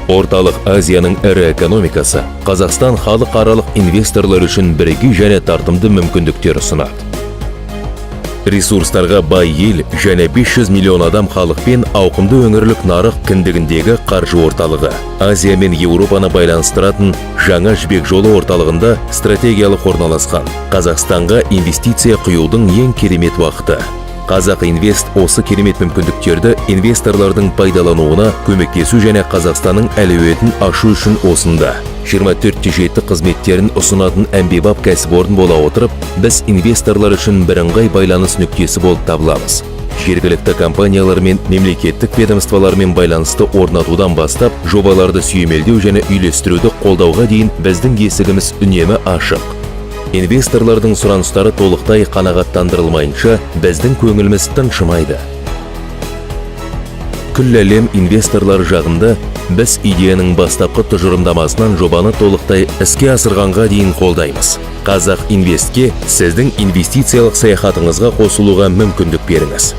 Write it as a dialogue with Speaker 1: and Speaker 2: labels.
Speaker 1: Орталық Азияның ірі экономикасы Қазақстан халықаралық инвесторлар үшін бірегей және тартымды мүмкіндіктер ұсынады. Ресурстарға бай ел және 500 миллион адам халықпен ауқымды өңірлік нарық кіндігіндегі қаржы орталығы. Азия мен Еуропаны байланыстыратын жаңа жібек жолы орталығында стратегиялық орналасқан. Қазақстанға инвестиция құюдың ең керемет уақыты. Қазақ Инвест осы керемет мүмкіндіктерді инвесторлардың пайдалануына көмектесу және Қазақстанның әлеуетін ашу үшін осында. 24/7 қызметтерін ұсынатын әмбебап кәсіпорын бола отырып, біз инвесторлар үшін бірыңғай байланыс нүктесі болып табыламыз. Жергілікті компаниялар мен мемлекеттік ведомстволармен байланысты орнатудан бастап, жобаларды сүйемелдеу және үйлестіруді қолдауға дейін біздің есігіміз үнемі ашық. Инвесторлардың сұраныстары толықтай қанағаттандырылмайынша, біздің көңіліміз тыншымайды. Күллі әлем инвесторлар жағында біз идеяның бастапқы тұжырымдамасынан жобаны толықтай іске асырғанға дейін қолдаймыз. Қазақ Инвестке сіздің инвестициялық саяхатыңызға қосылуға мүмкіндік беріңіз.